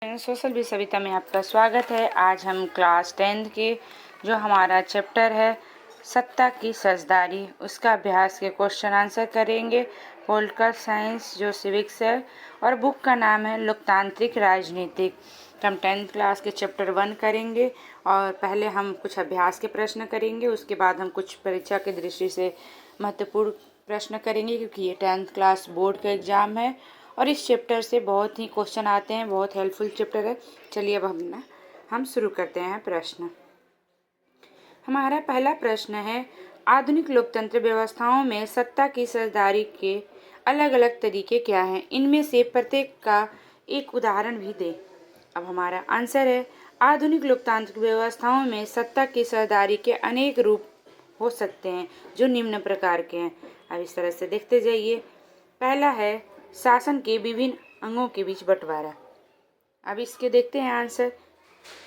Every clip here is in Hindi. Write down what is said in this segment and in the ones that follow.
सोशल भी सविता में आपका स्वागत है। आज हम क्लास 10th के जो हमारा चैप्टर है सत्ता की साझेदारी उसका अभ्यास के क्वेश्चन आंसर करेंगे। पॉलिटिकल साइंस जो सिविक्स है और बुक का नाम है लोकतांत्रिक राजनीतिक। हम 10th क्लास के चैप्टर 1 करेंगे और पहले हम कुछ अभ्यास के प्रश्न करेंगे, उसके बाद हम कुछ परीक्षा की दृष्टि से महत्वपूर्ण प्रश्न करेंगे क्योंकि ये 10th क्लास बोर्ड का एग्ज़ाम है और इस चैप्टर से बहुत ही क्वेश्चन आते हैं, बहुत हेल्पफुल चैप्टर है। चलिए अब हम शुरू करते हैं प्रश्न। हमारा पहला प्रश्न है, आधुनिक लोकतंत्र व्यवस्थाओं में सत्ता की साझेदारी के अलग अलग तरीके क्या हैं? इनमें से प्रत्येक का एक उदाहरण भी दें। अब हमारा आंसर है, आधुनिक लोकतांत्रिक व्यवस्थाओं में सत्ता की साझेदारी के अनेक रूप हो सकते हैं जो निम्न प्रकार के हैं। अब इस तरह से देखते जाइए। पहला है शासन के विभिन्न अंगों के बीच बंटवारा। अब इसके देखते हैं आंसर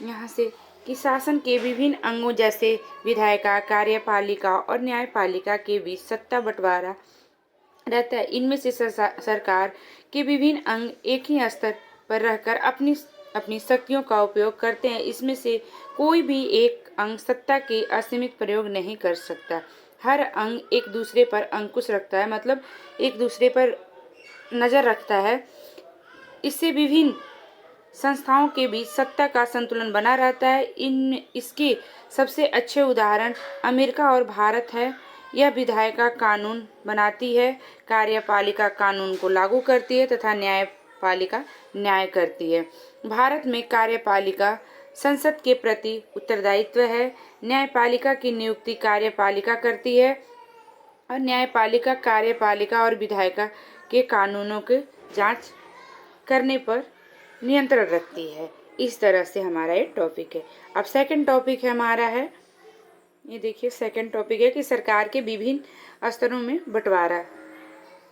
यहाँ से कि शासन के विभिन्न अंगों जैसे विधायिका, कार्यपालिका और न्यायपालिका के बीच सत्ता बंटवारा रहता है। इनमें से सरकार के विभिन्न अंग एक ही स्तर पर रहकर अपनी शक्तियों का उपयोग करते हैं। इसमें से कोई भी एक अंग सत्ता के असीमित प्रयोग नहीं कर सकता। हर अंग एक दूसरे पर अंकुश रखता है, मतलब एक दूसरे पर नज़र रखता है। इससे विभिन्न संस्थाओं के बीच सत्ता का संतुलन बना रहता है। इसके सबसे अच्छे उदाहरण अमेरिका और भारत है। यह विधायिका कानून बनाती है, कार्यपालिका कानून को लागू करती है तथा न्यायपालिका न्याय करती है। भारत में कार्यपालिका संसद के प्रति उत्तरदायित्व है, न्यायपालिका की नियुक्ति कार्यपालिका करती है और न्यायपालिका कार्यपालिका और विधायिका के कानूनों के जांच करने पर नियंत्रण रखती है। इस तरह से हमारा ये टॉपिक है। अब सेकंड टॉपिक है हमारा है, ये देखिए सेकंड टॉपिक है कि सरकार के विभिन्न स्तरों में बंटवारा।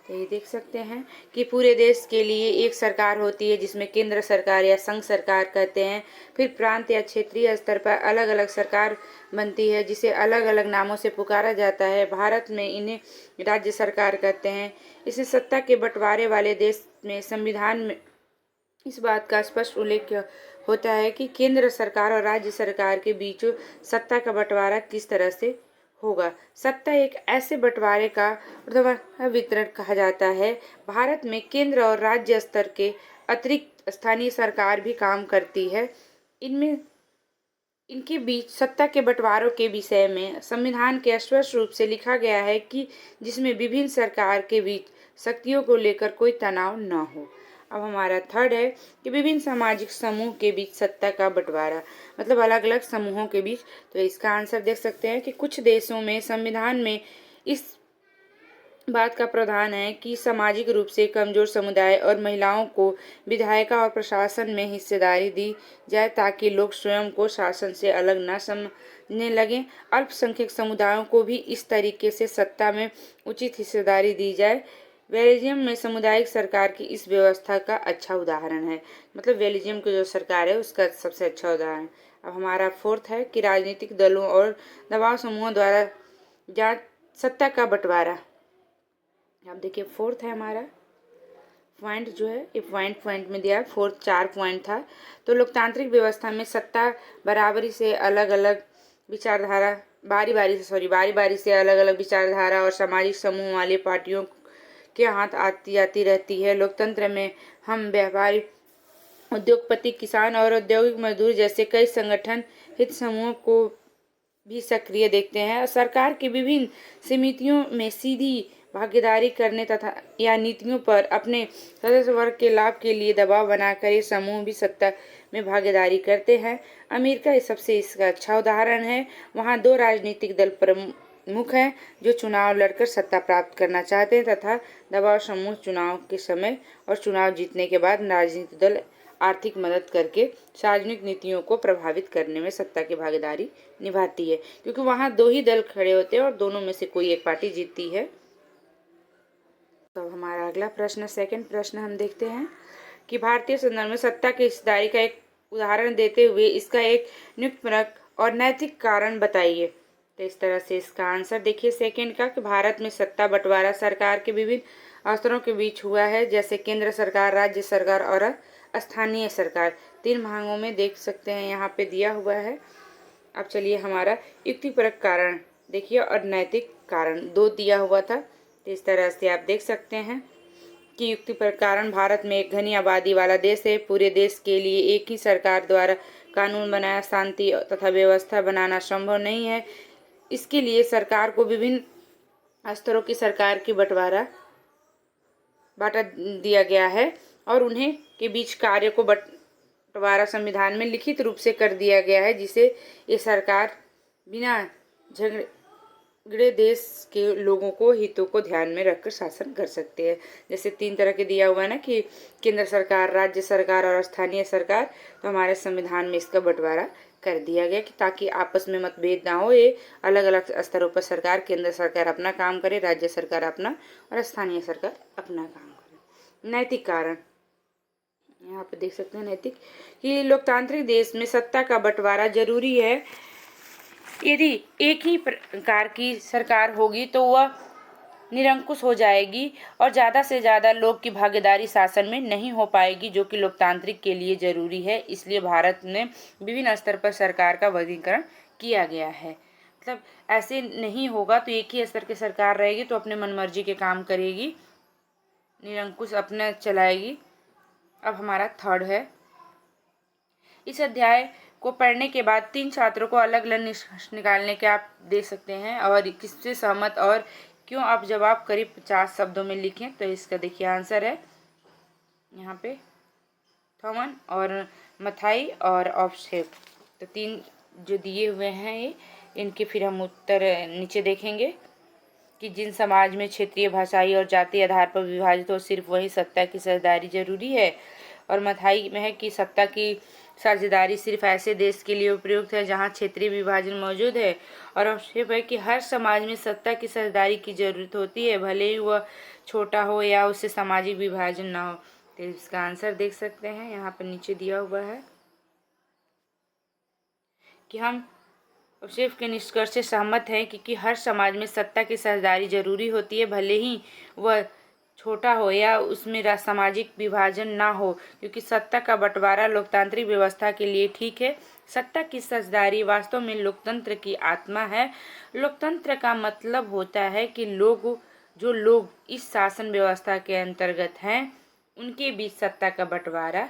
तो ये देख सकते हैं कि पूरे देश के लिए एक सरकार होती है जिसमें केंद्र सरकार या संघ सरकार कहते हैं। फिर प्रांत या क्षेत्रीय स्तर पर अलग अलग सरकार बनती है जिसे अलग अलग नामों से पुकारा जाता है। भारत में इन्हें राज्य सरकार कहते हैं। इसे सत्ता के बंटवारे वाले देश में संविधान में इस बात का स्पष्ट उल्लेख होता है कि केंद्र सरकार और राज्य सरकार के बीच सत्ता का बंटवारा किस तरह से होगा। सत्ता एक ऐसे बंटवारे का वितरण कहा जाता है। भारत में केंद्र और राज्य स्तर के अतिरिक्त स्थानीय सरकार भी काम करती है। इनके बीच सत्ता के बंटवारों के विषय में संविधान के स्पष्ट रूप से लिखा गया है कि जिसमें विभिन्न सरकार के बीच शक्तियों को लेकर कोई तनाव न हो। अब हमारा थर्ड है कि विभिन्न सामाजिक समूह के बीच सत्ता का बंटवारा, मतलब अलग अलग समूहों के बीच। तो इसका आंसर देख सकते हैं कि कुछ देशों में संविधान में इस बात का प्रावधान है कि सामाजिक रूप से कमजोर समुदाय और महिलाओं को विधायिका और प्रशासन में हिस्सेदारी दी जाए ताकि लोग स्वयं को शासन से अलग न समझने लगें। अल्पसंख्यक समुदायों को भी इस तरीके से सत्ता में उचित हिस्सेदारी दी जाए। बेल्जियम में सामुदायिक सरकार की इस व्यवस्था का अच्छा उदाहरण है, मतलब बेल्जियम की जो सरकार है उसका सबसे अच्छा उदाहरण। अब हमारा फोर्थ है कि राजनीतिक दलों और दबाव समूहों द्वारा सत्ता का बंटवारा। अब देखिए फोर्थ है हमारा पॉइंट जो है ये पॉइंट में दिया है। फोर्थ 4 पॉइंट था। तो लोकतांत्रिक व्यवस्था में सत्ता बराबरी से अलग अलग विचारधारा बारी बारी से अलग अलग विचारधारा और सामाजिक समूह वाली पार्टियों के हाथ आती जाती रहती है। लोकतंत्र में हम व्यापारी, उद्योगपति, किसान और औद्योगिक मजदूर जैसे कई संगठन हित समूहों को भी सक्रिय देखते हैं। सरकार की विभिन्न समितियों में सीधी भागीदारी करने तथा या नीतियों पर अपने सदस्य वर्ग के लाभ के लिए दबाव बनाकर ये समूह भी सत्ता में भागीदारी करते हैं। अमेरिका सबसे इसका अच्छा उदाहरण है। वहाँ 2 राजनीतिक दल प्रमुख हैं जो चुनाव लड़कर सत्ता प्राप्त करना चाहते हैं तथा दबाव समूह चुनाव के समय और चुनाव जीतने के बाद राजनीतिक दल आर्थिक मदद करके सार्वजनिक नीतियों को प्रभावित करने में सत्ता की भागीदारी निभाती है, क्योंकि वहाँ 2 ही दल खड़े होते हैं और दोनों में से कोई एक पार्टी जीतती है। तो हमारा अगला प्रश्न, सेकंड प्रश्न हम देखते हैं कि भारतीय संदर्भ में सत्ता की हिस्सेदारी का एक उदाहरण देते हुए इसका एक नियुक्तिपरक और नैतिक कारण बताइए। तो इस तरह से इसका आंसर देखिए सेकंड का कि भारत में सत्ता बंटवारा सरकार के विभिन्न स्तरों के बीच हुआ है, जैसे केंद्र सरकार, राज्य सरकार और स्थानीय सरकार। 3 भागों में देख सकते हैं, यहाँ पे दिया हुआ है। अब चलिए हमारा युक्तिपरक कारण देखिए और नैतिक कारण 2 दिया हुआ था। तो इस तरह से आप देख सकते हैं कि युक्तिपरक कारण, भारत में एक घनी आबादी वाला देश है। पूरे देश के लिए एक ही सरकार द्वारा कानून बनाया शांति तथा व्यवस्था बनाना संभव नहीं है। इसके लिए सरकार को विभिन्न स्तरों की सरकार की बांटा दिया गया है और उन्हें के बीच कार्य को बंटवारा संविधान में लिखित रूप से कर दिया गया है, जिसे ये सरकार बिना झगड़े देश के लोगों को हितों को ध्यान में रखकर शासन कर सकते हैं। जैसे 3 तरह के दिया हुआ है ना कि केंद्र सरकार, राज्य सरकार और स्थानीय सरकार। तो हमारे संविधान में इसका बंटवारा कर दिया गया कि ताकि आपस में मतभेद ना हो। ये अलग अलग स्तरों पर सरकार, केंद्र सरकार अपना काम करे, राज्य सरकार अपना और स्थानीय सरकार अपना काम करे। नैतिक कारण यहाँ पे देख सकते हैं नैतिक कि लोकतांत्रिक देश में सत्ता का बंटवारा जरूरी है। यदि एक ही प्रकार की सरकार होगी तो वह निरंकुश हो जाएगी और ज़्यादा से ज़्यादा लोग की भागीदारी शासन में नहीं हो पाएगी, जो कि लोकतांत्रिक के लिए जरूरी है। इसलिए भारत में विभिन्न स्तर पर सरकार का वर्गीकरण किया गया है। मतलब ऐसे नहीं होगा तो एक ही स्तर की सरकार रहेगी तो अपने मनमर्जी के काम करेगी, निरंकुश अपना चलाएगी। अब हमारा 3rd है। इस अध्याय को पढ़ने के बाद 3 छात्रों को अलग अलग निष्कर्ष निकालने के आप दे सकते हैं और किससे सहमत और क्यों। आप जवाब करीब 50 शब्दों में लिखें। तो इसका देखिए आंसर है यहाँ पे थॉमन और मथाई और ऑब्सेव। तो 3 जो दिए हुए हैं ये, इनके फिर हम उत्तर नीचे देखेंगे कि जिन समाज में क्षेत्रीय, भाषाई और जाति आधार पर विभाजित हो, सिर्फ वही सत्ता की साझेदारी जरूरी है। और मथाई में है कि सत्ता की साझेदारी सिर्फ ऐसे देश के लिए उपयुक्त है जहां क्षेत्रीय विभाजन मौजूद है। और अवश्य है कि हर समाज में सत्ता की साझेदारी की जरूरत होती है, भले ही वह छोटा हो या उससे सामाजिक विभाजन ना हो। तो इसका आंसर देख सकते हैं, यहाँ पर नीचे दिया हुआ है कि हम अवशेष के निष्कर्ष से सहमत हैं कि हर समाज में सत्ता की साझेदारी जरूरी होती है, भले ही वह छोटा हो या उसमें सामाजिक विभाजन ना हो, क्योंकि सत्ता का बंटवारा लोकतांत्रिक व्यवस्था के लिए ठीक है। सत्ता की साझेदारी वास्तव में लोकतंत्र की आत्मा है। लोकतंत्र का मतलब होता है कि जो लोग इस शासन व्यवस्था के अंतर्गत हैं उनके बीच सत्ता का बंटवारा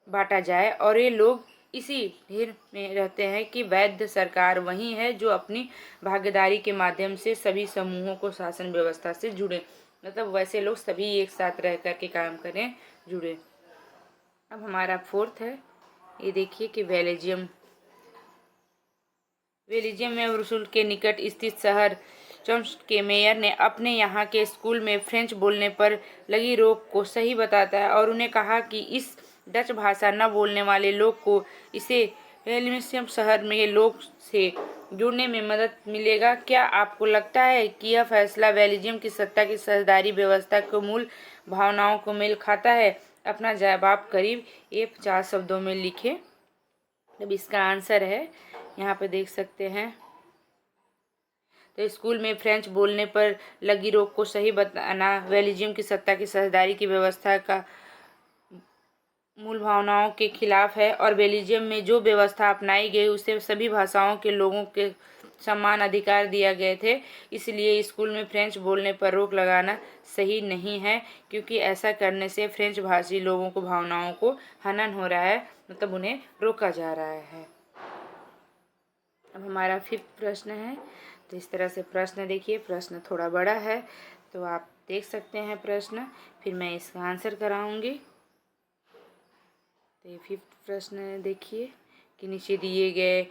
बांटा जाए और ये लोग इसी ढेर में रहते हैं कि वैध सरकार वही है जो अपनी भागीदारी के माध्यम से सभी समूहों को शासन व्यवस्था से जुड़े। मतलब वैसे लोग सभी एक साथ रह कर के काम करें, जुड़े। अब हमारा 4th है। ये देखिए कि बेल्जियम में ब्रुसेल्स के निकट स्थित शहर चम्स के मेयर ने अपने यहाँ के स्कूल में फ्रेंच बोलने पर लगी रोक को सही बताता है और उन्हें कहा कि इस डच भाषा न बोलने वाले लोग को इसे बेल्जियम शहर में लोग से जुड़ने में मदद मिलेगा। क्या आपको लगता है कि यह फैसला बेल्जियम की सत्ता की साझेदारी व्यवस्था के मूल भावनाओं को मेल खाता है? अपना जवाब करीब 50 शब्दों में लिखें। अब इसका आंसर है, यहाँ पे देख सकते हैं। तो स्कूल में फ्रेंच बोलने पर लगी रोक को सही बताना बेल्जियम की सत्ता की साझेदारी की व्यवस्था का मूल भावनाओं के खिलाफ है और बेल्जियम में जो व्यवस्था अपनाई गई उसे सभी भाषाओं के लोगों के समान अधिकार दिए गए थे। इसलिए स्कूल में फ्रेंच बोलने पर रोक लगाना सही नहीं है, क्योंकि ऐसा करने से फ्रेंच भाषी लोगों को भावनाओं को हनन हो रहा है, मतलब उन्हें रोका जा रहा है। अब हमारा 5th प्रश्न है। तो इस तरह से प्रश्न देखिए, प्रश्न थोड़ा बड़ा है तो आप देख सकते हैं प्रश्न, फिर मैं इसका आंसर कराऊंगी। तो ये 5th प्रश्न देखिए कि नीचे दिए गए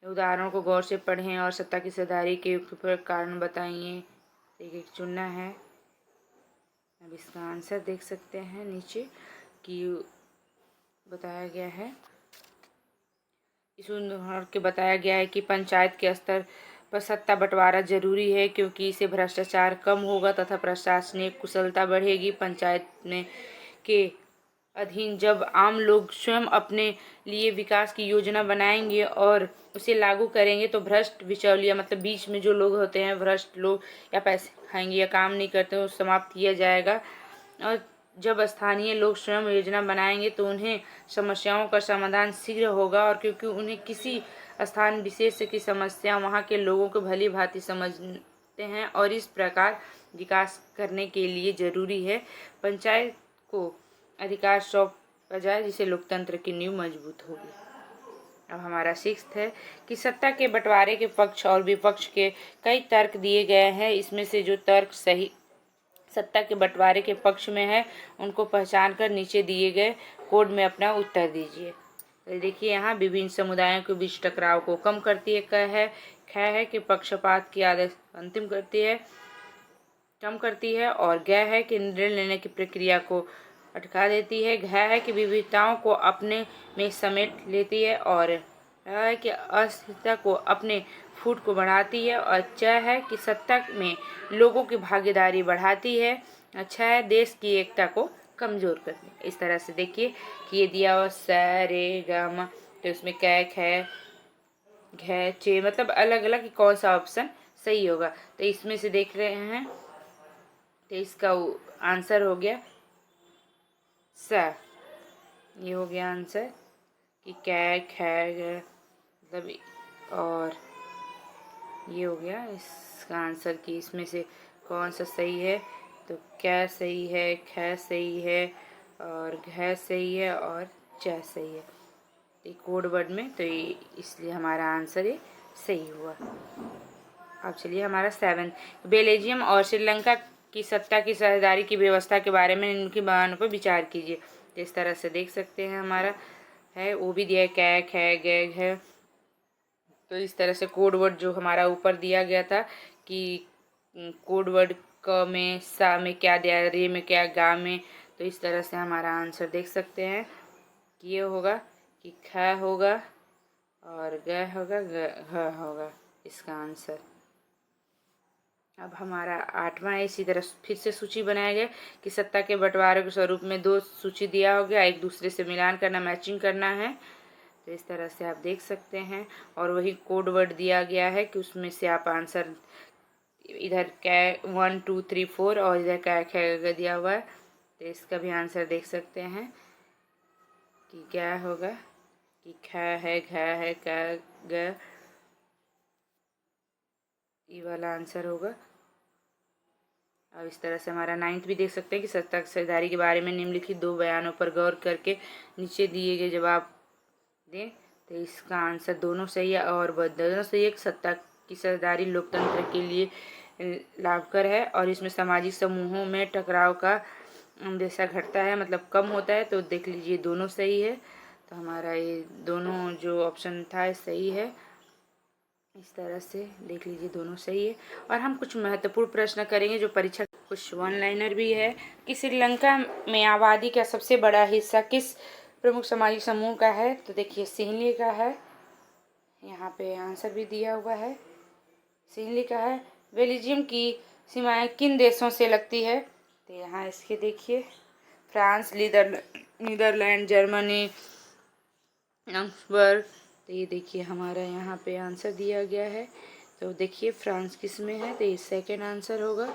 उदाहरणों को गौर से पढ़ें और सत्ता की साझेदारी के युक्तिपरक कारण बताइए। एक एक चुनना है। अब इसका आंसर देख सकते हैं नीचे कि बताया गया है। इस उदाहरण के बताया गया है कि पंचायत के स्तर पर सत्ता बंटवारा जरूरी है, क्योंकि इससे भ्रष्टाचार कम होगा तथा प्रशासनिक कुशलता बढ़ेगी। पंचायत में के अधीन जब आम लोग स्वयं अपने लिए विकास की योजना बनाएंगे और उसे लागू करेंगे तो भ्रष्ट बिचौलिया, मतलब बीच में जो लोग होते हैं भ्रष्ट लोग या पैसे खाएंगे या काम नहीं करते, वो समाप्त किया जाएगा। और जब स्थानीय लोग स्वयं योजना बनाएंगे तो उन्हें समस्याओं का समाधान शीघ्र होगा, और क्योंकि उन्हें किसी स्थान विशेष की समस्या वहाँ के लोगों को भली भांति समझते हैं, और इस प्रकार विकास करने के लिए जरूरी है पंचायत को अधिकार सौंपा जाए, जिससे लोकतंत्र की नींव मजबूत होगी। अब हमारा सिक्स्थ है कि सत्ता के बंटवारे के पक्ष और विपक्ष के कई तर्क दिए गए हैं। इसमें से जो तर्क सही सत्ता के बंटवारे के पक्ष में है उनको पहचान कर नीचे दिए गए कोड में अपना उत्तर दीजिए। तो देखिए यहाँ विभिन्न समुदायों के बीच टकराव को कम करती है। ख है कि पक्षपात की आदत अंतिम करती है, कम करती है, और ग है कि निर्णय लेने की प्रक्रिया को अटका देती है। घ है कि विविधताओं को अपने में समेट लेती है, और है कि अस्थिरता को अपने फूट को बढ़ाती है, और च है कि सत्ता में लोगों की भागीदारी बढ़ाती है। अच्छा है देश की एकता को कमजोर करती है। इस तरह से देखिए कि ये दिया हुआ स रे ग म, तो इसमें कै ख घ चे मतलब अलग अलग कौन सा ऑप्शन सही होगा। तो इसमें से देख रहे हैं तो इसका आंसर हो गया स। ये हो गया आंसर कि कै ख मतलब, और ये हो गया इसका आंसर कि इसमें से कौन सा सही है। तो क्या सही है, ख सही है, और घ सही है, और च सही है कोड वर्ड में। तो ये इसलिए हमारा आंसर ये सही हुआ। अब चलिए हमारा 7, बेल्जियम और श्रीलंका की सत्ता की साझेदारी की व्यवस्था के बारे में इनके बयानों पर विचार कीजिए। तो इस तरह से देख सकते हैं हमारा है वो भी दिया है कै ख ग घ। तो इस तरह से कोड वर्ड जो हमारा ऊपर दिया गया था कि कोड वर्ड क में, सा में क्या दिया, रे में क्या, गा में, तो इस तरह से हमारा आंसर देख सकते हैं कि ये होगा कि ख होगा और ग होगा, घ होगा इसका आंसर। अब हमारा 8वां है। इसी तरह फिर से सूची बनाया गया कि सत्ता के बंटवारे के स्वरूप में 2 सूची दिया हो गया, एक दूसरे से मिलान करना, मैचिंग करना है। तो इस तरह से आप देख सकते हैं, और वही कोड वर्ड दिया गया है कि उसमें से आप आंसर इधर कै 1 2 3 4 और इधर कै ख दिया हुआ है। तो इसका भी आंसर देख सकते हैं कि क्या होगा कि ख है, घ है, क ग, ये वाला आंसर होगा। अब इस तरह से हमारा 9th भी देख सकते हैं कि सत्ता की साझेदारी के बारे में निम्नलिखित 2 बयानों पर गौर करके नीचे दिए गए जवाब दें। तो इसका आंसर दोनों सही है और दोनों सही है। सत्ता की साझेदारी लोकतंत्र के लिए लाभकर है और इसमें सामाजिक समूहों में टकराव का अंदेशा घटता है, मतलब कम होता है। तो देख लीजिए दोनों सही है। तो हमारा ये दोनों जो ऑप्शन था सही है। इस तरह से देख लीजिए दोनों सही है। और हम कुछ महत्वपूर्ण प्रश्न करेंगे जो परीक्षा कुछ 1 लाइनर भी है कि श्रीलंका में आबादी का सबसे बड़ा हिस्सा किस प्रमुख सामाजिक समूह का है। तो देखिए सिंहली का है, यहाँ पे आंसर भी दिया हुआ है, सिंहली का है। बेल्जियम की सीमाएं किन देशों से लगती है। तो यहाँ इसके देखिए फ्रांस, नीदरलैंड, जर्मनी, लक्समबर्ग। तो ये देखिए हमारा यहाँ पे आंसर दिया गया है। तो देखिए फ्रांस किस में है, तो ये सेकेंड आंसर होगा।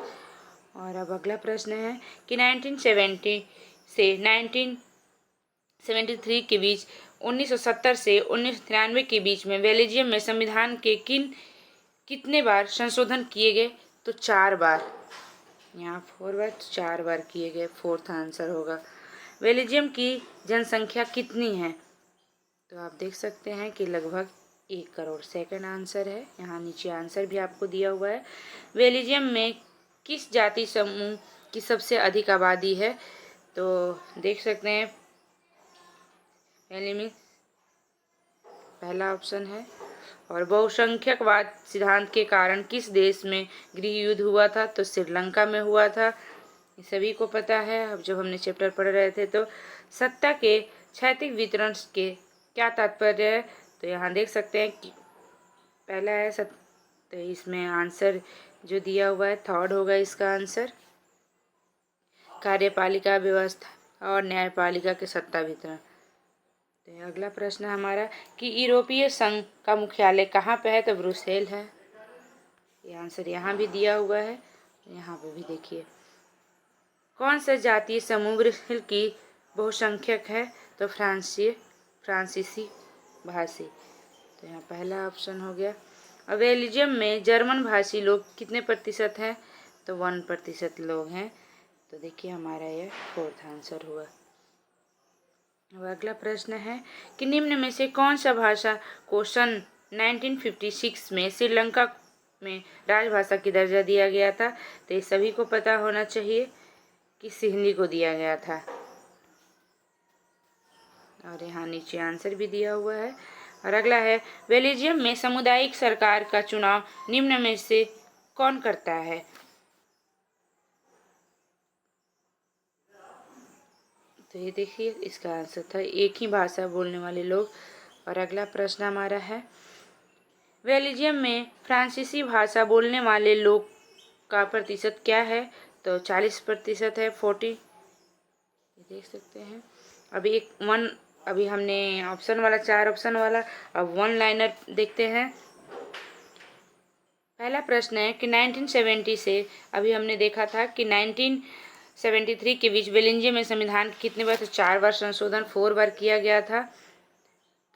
और अब अगला प्रश्न है कि 1970 से 1973 के बीच, 1970 से 1993 के बीच में बेल्जियम में संविधान के कितने बार संशोधन किए गए। तो 4 बार, यहाँ 4 बार, 4 बार किए गए, 4th आंसर होगा। बेल्जियम की जनसंख्या कितनी है। तो आप देख सकते हैं कि लगभग 1 करोड़, सेकंड आंसर है। यहाँ नीचे आंसर भी आपको दिया हुआ है। बेल्जियम में किस जाति समूह की सबसे अधिक आबादी है। तो देख सकते हैं पहले में पहला ऑप्शन है। और बहुसंख्यकवाद सिद्धांत के कारण किस देश में गृह युद्ध हुआ था। तो श्रीलंका में हुआ था, ये सभी को पता है। अब जब हमने चैप्टर पढ़ रहे थे तो सत्ता के क्षैतिज वितरण के क्या तात्पर्य है। तो यहाँ देख सकते हैं कि पहला है तो इसमें आंसर जो दिया हुआ है 3rd होगा इसका आंसर। कार्यपालिका व्यवस्था और न्यायपालिका के सत्ता वितरण। तो अगला प्रश्न हमारा कि यूरोपीय संघ का मुख्यालय कहाँ पे है। तो ब्रुसेल है, ये आंसर यहाँ भी दिया हुआ है, यहाँ पे भी देखिए। कौन सा जातीय समूह ब्राज़ील की बहुसंख्यक है? तो फ्रांसीसी भाषी। तो यहाँ पहला ऑप्शन हो गया। अब बेल्जियम में जर्मन भाषी लोग कितने प्रतिशत हैं? तो 1% लोग हैं। तो देखिए हमारा यह 4th आंसर हुआ। अब अगला प्रश्न है कि निम्न में से कौन सा भाषा को सन 1956 में श्रीलंका में राजभाषा की दर्जा दिया गया था? तो ये सभी को पता होना चाहिए कि सिंहली को दिया गया था। और यहाँ नीचे आंसर भी दिया हुआ है। और अगला है बेल्जियम में सामुदायिक सरकार का चुनाव निम्न में से कौन करता है? तो ये देखिए इसका आंसर था एक ही भाषा बोलने वाले लोग। और अगला प्रश्न हमारा है बेल्जियम में फ्रांसीसी भाषा बोलने वाले लोग का प्रतिशत क्या है? तो 40% है, 40। ये देख सकते हैं। अभी हमने ऑप्शन वाला 4 ऑप्शन वाला, अब 1 लाइनर देखते हैं। पहला प्रश्न है कि 1970 से अभी हमने देखा था कि 1973 के बीच बेल्जियम में संविधान कितने बार? तो 4 बार संशोधन 4 बार किया गया था।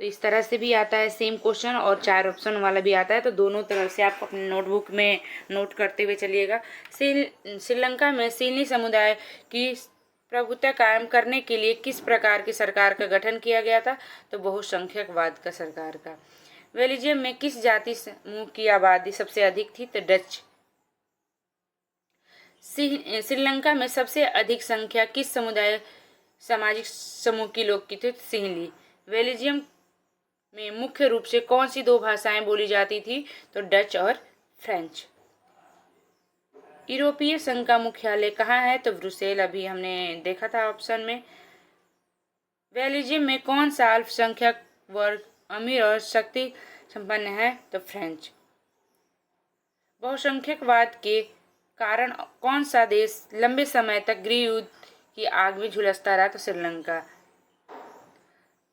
तो इस तरह से भी आता है सेम क्वेश्चन और 4 ऑप्शन वाला भी आता है। तो दोनों तरफ से आप अपने नोटबुक में नोट करते हुए चलिएगा। श्रीलंका में सिंहली समुदाय की प्रभुत्व कायम करने के लिए किस प्रकार की सरकार का गठन किया गया था? तो बहुसंख्यकवाद का सरकार का। बेल्जियम में किस जाति समूह की आबादी सबसे अधिक थी? तो डच। श्रीलंका में सबसे अधिक संख्या किस सामाजिक समूह की लोग की थी? सिंहली। बेल्जियम में मुख्य रूप से कौन सी 2 भाषाएं बोली जाती थी? तो डच और फ्रेंच। यूरोपीय संघ का मुख्यालय कहाँ है? तो ब्रुसेल, अभी हमने देखा था ऑप्शन में। बेल्जियम में कौन सा अल्पसंख्यक वर्ग अमीर और शक्ति संपन्न है? तो फ्रेंच। बहुसंख्यकवाद के कारण कौन सा देश लंबे समय तक गृह युद्ध की आग में झुलसता रहा? तो श्रीलंका।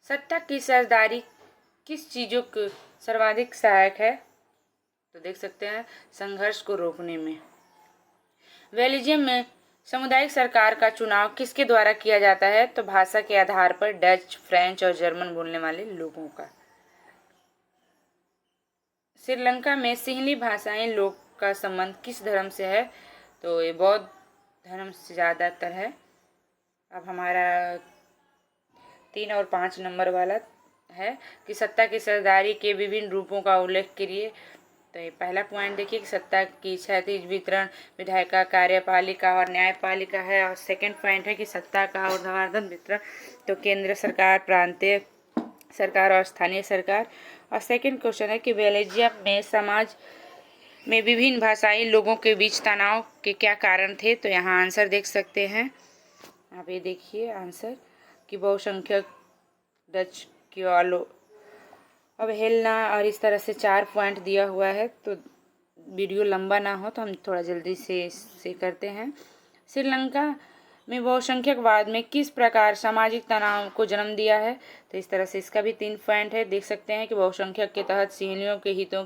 सत्ता की साझेदारी किस चीज़ों को सर्वाधिक सहायक है? तो देख सकते हैं संघर्ष को रोकने में। बेल्जियम में सामुदायिक सरकार का चुनाव किसके द्वारा किया जाता है? तो भाषा के आधार पर डच, फ्रेंच और जर्मन बोलने वाले लोगों का। श्रीलंका में सिंहली भाषाएं लोग का संबंध किस धर्म से है? तो ये बौद्ध धर्म से ज़्यादातर है। अब हमारा 3 और 5 नंबर वाला है कि सत्ता की साझेदारी के विभिन्न रूपों का उल्लेख करिए। तो ये पहला पॉइंट देखिए कि सत्ता की क्षैतिज वितरण विधायिका, कार्यपालिका और न्यायपालिका है। और सेकंड पॉइंट है कि सत्ता का ऊर्ध्वाधर वितरण तो केंद्र सरकार, प्रांतीय सरकार और स्थानीय सरकार। और सेकंड क्वेश्चन है कि बेल्जियम में समाज में विभिन्न भाषाई लोगों के बीच तनाव के क्या कारण थे? तो यहाँ आंसर देख सकते हैं। आप ये देखिए आंसर कि बहुसंख्यक डच की अवहेलना। और इस तरह से 4 पॉइंट दिया हुआ है। तो वीडियो लंबा ना हो तो हम थोड़ा जल्दी से करते हैं। श्रीलंका में बहुसंख्यकवाद में किस प्रकार सामाजिक तनाव को जन्म दिया है? तो इस तरह से इसका भी 3 पॉइंट है। देख सकते हैं कि बहुसंख्यक के तहत सिंहलियों के हितों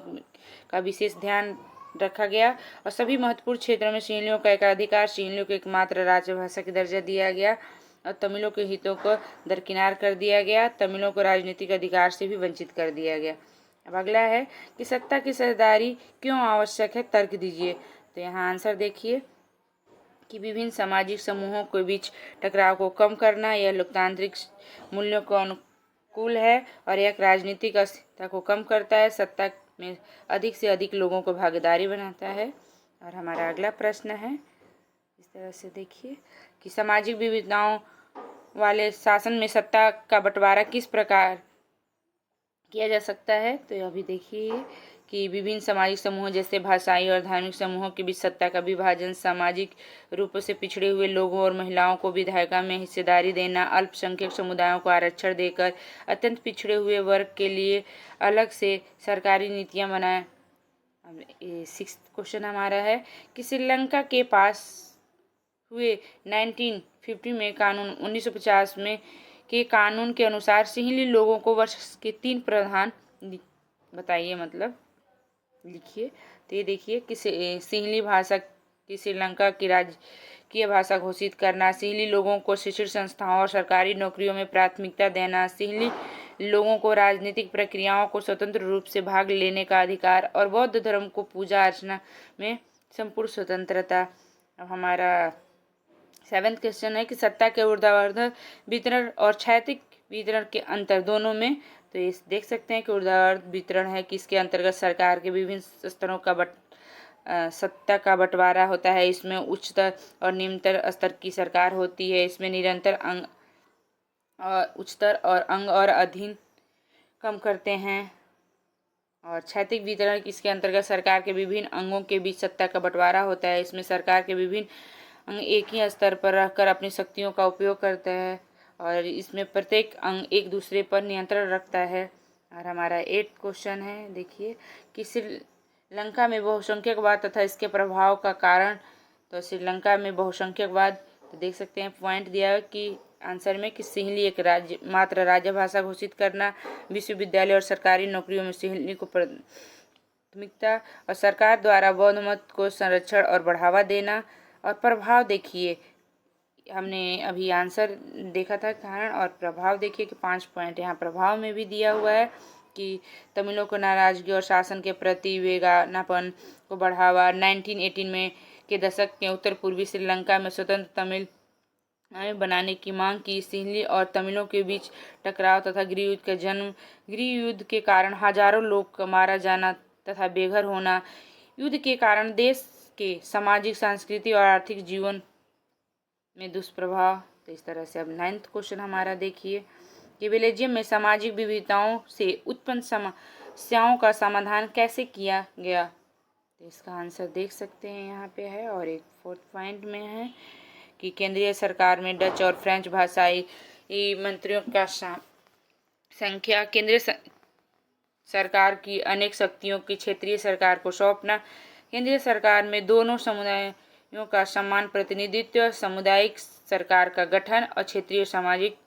का विशेष ध्यान रखा गया और सभी महत्वपूर्ण क्षेत्रों में सिंहलियों का एकाधिकार, सिंहलियों को एकमात्र राजभाषा का दर्जा दिया गया और तमिलों के हितों को दरकिनार कर दिया गया। तमिलों को राजनीतिक अधिकार से भी वंचित कर दिया गया। अब अगला है कि सत्ता की साझेदारी क्यों आवश्यक है? तर्क दीजिए। तो यहाँ आंसर देखिए कि विभिन्न सामाजिक समूहों के बीच टकराव को कम करना, यह लोकतांत्रिक मूल्यों को अनुकूल है और यह राजनीतिक अस्थिरता को कम करता है, सत्ता में अधिक से अधिक लोगों को भागीदारी बनाता है। और हमारा अगला प्रश्न है इस तरह से देखिए कि सामाजिक विविधताओं वाले शासन में सत्ता का बंटवारा किस प्रकार किया जा सकता है? तो यह भी देखिए कि विभिन्न सामाजिक समूहों जैसे भाषाई और धार्मिक समूहों के बीच सत्ता का विभाजन, सामाजिक रूप से पिछड़े हुए लोगों और महिलाओं को विधायिका में हिस्सेदारी देना, अल्पसंख्यक समुदायों को आरक्षण देकर अत्यंत पिछड़े हुए वर्ग के लिए अलग से सरकारी नीतियां बनाएं। अब ये 6th क्वेश्चन हमारा है कि श्रीलंका के पास हुए 1950 में कानून 1950 में के कानून के अनुसार सिंहली लोगों को वर्ष के 3 प्रावधान बताइए, मतलब लिखिए। तो ये देखिए कि सिंहली भाषा की श्रीलंका की शासकीय भाषा घोषित करना, सिंहली लोगों को शिक्षण संस्थाओं और सरकारी नौकरियों में प्राथमिकता देना, सिंहली लोगों को राजनीतिक प्रक्रियाओं को स्वतंत्र रूप से भाग लेने का अधिकार और बौद्ध धर्म को पूजा अर्चना में संपूर्ण स्वतंत्रता। अब हमारा 7वां क्वेश्चन है कि सत्ता के ऊर्ध्वाधर वितरण और क्षैतिज वितरण के अंतर दोनों में। तो ये देख सकते हैं कि ऊर्ध्वाधर वितरण है कि इसके अंतर्गत सरकार के विभिन्न स्तरों का सत्ता का बंटवारा होता है। इसमें उच्चतर और निम्नतर स्तर की सरकार होती है। इसमें निरंतर अंग और उच्चतर और अंग और अधीन कम करते हैं। और क्षैतिज वितरण इसके अंतर्गत सरकार के विभिन्न अंगों के बीच सत्ता का बंटवारा होता है। इसमें सरकार के विभिन्न अंग एक ही स्तर पर रहकर अपनी शक्तियों का उपयोग करते हैं और इसमें प्रत्येक अंग एक दूसरे पर नियंत्रण रखता है। और हमारा 8 क्वेश्चन है, देखिए कि श्रीलंका में बहुसंख्यकवाद तथा इसके प्रभाव का कारण। तो श्रीलंका में बहुसंख्यकवाद, तो देख सकते हैं पॉइंट दिया है कि आंसर में कि सिंहली एक मात्र राज्य भाषा घोषित करना, विश्वविद्यालय और सरकारी नौकरियों में सिंहली को प्राथमिकता और सरकार द्वारा बौद्ध मत को संरक्षण और बढ़ावा देना। और प्रभाव देखिए, हमने अभी आंसर देखा था कारण, और प्रभाव देखिए कि 5 पॉइंट यहाँ प्रभाव में भी दिया हुआ है कि तमिलों को नाराजगी और शासन के प्रति वेगानापन को बढ़ावा। 1918 में के दशक के उत्तर पूर्वी श्रीलंका में स्वतंत्र तमिल बनाने की मांग की। सिंहली और तमिलों के बीच टकराव तथा गृहयुद्ध का जन्म। गृहयुद्ध के कारण हजारों लोग का मारा जाना तथा बेघर होना। युद्ध के कारण देश के सामाजिक, सांस्कृतिक और आर्थिक जीवन में दुष्प्रभाव। तो इस तरह से अब 9वां क्वेश्चन हमारा देखिए कि बेल्जियम में सामाजिक विविधताओं से उत्पन्न समस्याओं का समाधान कैसे किया गया। तो इसका आंसर देख सकते हैं यहाँ पे है। और एक 4th पॉइंट में है कि केंद्रीय सरकार में डच और फ्रेंच भाषाई मंत्रियों का संख्या केंद्रीय सरकार की अनेक शक्तियों की क्षेत्रीय सरकार को सौंपना। केंद्रीय सरकार में दोनों समुदायों का समान प्रतिनिधित्व, सामुदायिक सरकार का गठन और क्षेत्रीय सामाजिक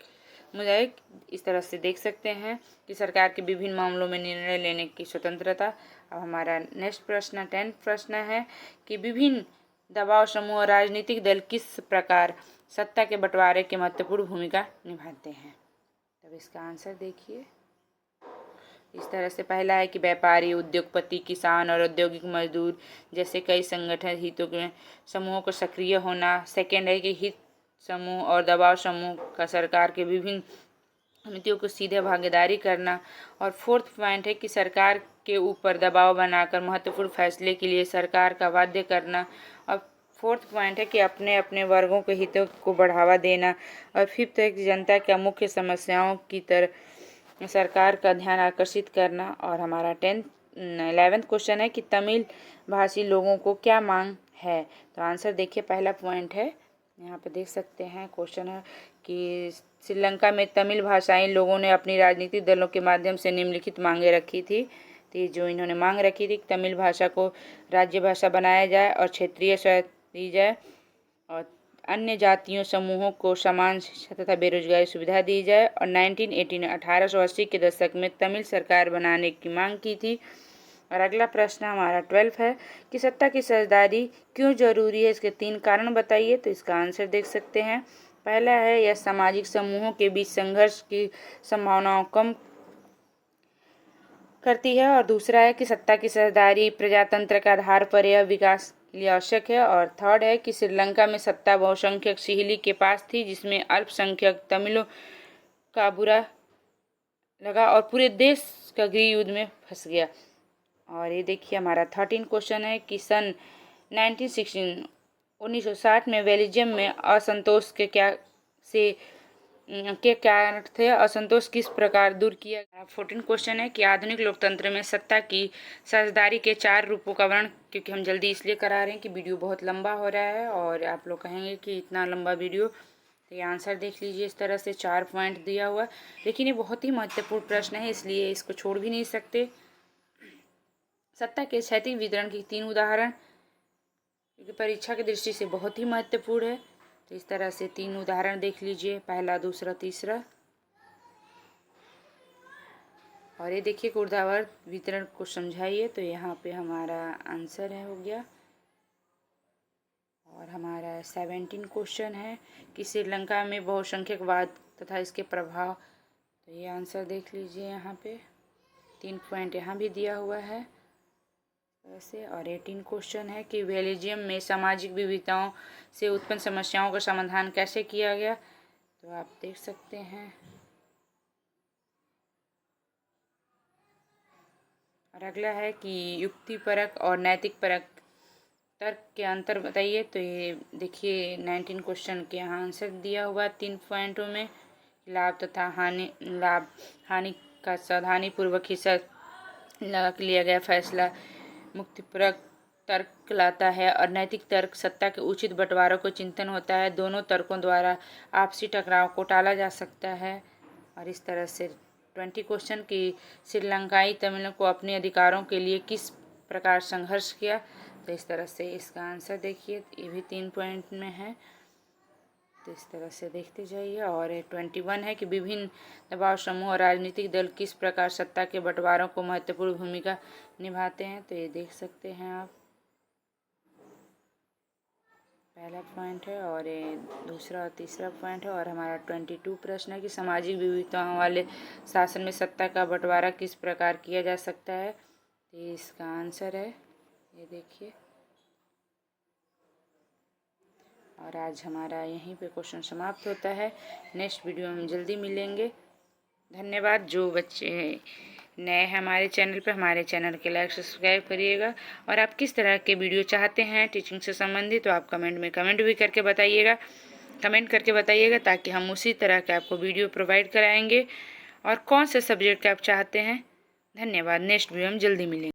सामुदायिक। इस तरह से देख सकते हैं कि सरकार के विभिन्न मामलों में निर्णय लेने की स्वतंत्रता। अब हमारा नेक्स्ट प्रश्न 10th प्रश्न है कि विभिन्न दबाव समूह और राजनीतिक दल किस प्रकार सत्ता के बंटवारे की महत्वपूर्ण भूमिका निभाते हैं। तब इसका आंसर देखिए इस तरह से। पहला है कि व्यापारी, उद्योगपति, किसान और औद्योगिक मजदूर जैसे कई संगठन हितों के समूहों को सक्रिय होना। सेकेंड है कि हित समूह और दबाव समूह का सरकार के विभिन्न समितियों को सीधे भागीदारी करना। और 4th पॉइंट है कि सरकार के ऊपर दबाव बनाकर महत्वपूर्ण फैसले के लिए सरकार का बाध्य करना। और 4th पॉइंट है कि अपने अपने वर्गों के हितों को बढ़ावा देना। और 5th है कि जनता के मुख्य समस्याओं की तरफ सरकार का ध्यान आकर्षित करना। और हमारा 11th क्वेश्चन है कि तमिल भाषी लोगों को क्या मांग है। तो आंसर देखिए, पहला पॉइंट है यहाँ पे देख सकते हैं क्वेश्चन है कि श्रीलंका में तमिल भाषाई लोगों ने अपनी राजनीतिक दलों के माध्यम से निम्नलिखित मांगे रखी थी। तो जो इन्होंने मांग रखी थी, तमिल भाषा को राज्य भाषा बनाया जाए और क्षेत्रीय स्वायत्तता दी जाए और अन्य जातियों समूहों को समान शिक्षा तथा बेरोजगारी सुविधा दी जाए। और 1880 के दशक में तमिल सरकार बनाने की मांग की थी। और अगला प्रश्न हमारा 12 है कि सत्ता की साझेदारी क्यों जरूरी है, इसके 3 कारण बताइए। तो इसका आंसर देख सकते हैं। पहला है यह सामाजिक समूहों के बीच संघर्ष की संभावनाओं कम करती है। और दूसरा है कि सत्ता की साझेदारी प्रजातंत्र के आधार पर यह विकास के लिए आवश्यक है। और थर्ड है कि श्रीलंका में सत्ता बहुसंख्यक सिंहली के पास थी जिसमें अल्पसंख्यक तमिलों का बुरा लगा और पूरे देश का गृह युद्ध में फंस गया। और ये देखिए हमारा 13 क्वेश्चन है कि सन 1960 में बेल्जियम में असंतोष के कारण थे। असंतोष किस प्रकार दूर किया। 14 क्वेश्चन है कि आधुनिक लोकतंत्र में सत्ता की साझेदारी के 4 रूपों का वर्णन। क्योंकि हम जल्दी इसलिए करा रहे हैं कि वीडियो बहुत लंबा हो रहा है और आप लोग कहेंगे कि इतना लंबा वीडियो। तो ये आंसर देख लीजिए, इस तरह से 4 पॉइंट दिया हुआ। लेकिन ये बहुत ही महत्वपूर्ण प्रश्न है इसलिए इसको छोड़ भी नहीं सकते। सत्ता के क्षैतिज वितरण के 3 उदाहरण क्योंकि परीक्षा की दृष्टि से बहुत ही महत्वपूर्ण है। तो इस तरह से 3 उदाहरण देख लीजिए, पहला, दूसरा, तीसरा। और ये देखिए ऊर्ध्वाधर वितरण को समझाइए। तो यहाँ पे हमारा आंसर है हो गया। और हमारा 17 क्वेश्चन है कि श्रीलंका में बहुसंख्यकवाद तथा इसके प्रभाव। तो ये आंसर देख लीजिए, यहाँ पे 3 पॉइंट यहाँ भी दिया हुआ है ऐसे। और 18 क्वेश्चन है कि बेल्जियम में सामाजिक विविधताओं से उत्पन्न समस्याओं का समाधान कैसे किया गया। तो आप देख सकते हैं। और अगला है कि युक्तिपरक और नैतिकपरक तर्क के अंतर बताइए। तो ये देखिए 19 क्वेश्चन के यहाँ आंसर दिया हुआ 3 पॉइंटों में। लाभ तथा हानि का सावधानीपूर्वक हिसाब लगा लिया गया फैसला मुक्तिपरक तर्क लाता है, और नैतिक तर्क सत्ता के उचित बंटवारे को चिंतन होता है। दोनों तर्कों द्वारा आपसी टकराव को टाला जा सकता है। और इस तरह से 20 क्वेश्चन की श्रीलंकाई तमिलों को अपने अधिकारों के लिए किस प्रकार संघर्ष किया। तो इस तरह से इसका आंसर देखिए, ये भी 3 पॉइंट में है। तो इस तरह से देखते जाइए। और 21 है कि विभिन्न दबाव समूह और राजनीतिक दल किस प्रकार सत्ता के बंटवारों को महत्वपूर्ण भूमिका निभाते हैं। तो ये देख सकते हैं आप, पहला पॉइंट है और ये दूसरा और तीसरा पॉइंट है। और हमारा 22 प्रश्न है कि सामाजिक विविधताओं वाले शासन में सत्ता का बंटवारा किस प्रकार किया जा सकता है। तो ये इसका आंसर है, ये देखिए। और आज हमारा यहीं पे क्वेश्चन समाप्त होता है। नेक्स्ट वीडियो में जल्दी मिलेंगे। धन्यवाद। जो बच्चे नए हैं हमारे चैनल पर, हमारे चैनल के लाइक सब्सक्राइब करिएगा। और आप किस तरह के वीडियो चाहते हैं टीचिंग से संबंधित, तो आप कमेंट में कमेंट भी करके बताइएगा, ताकि हम उसी तरह के आपको वीडियो प्रोवाइड कराएंगे। और कौन से सब्जेक्ट के आप चाहते हैं। धन्यवाद। नेक्स्ट वीडियो में जल्दी मिलेंगे।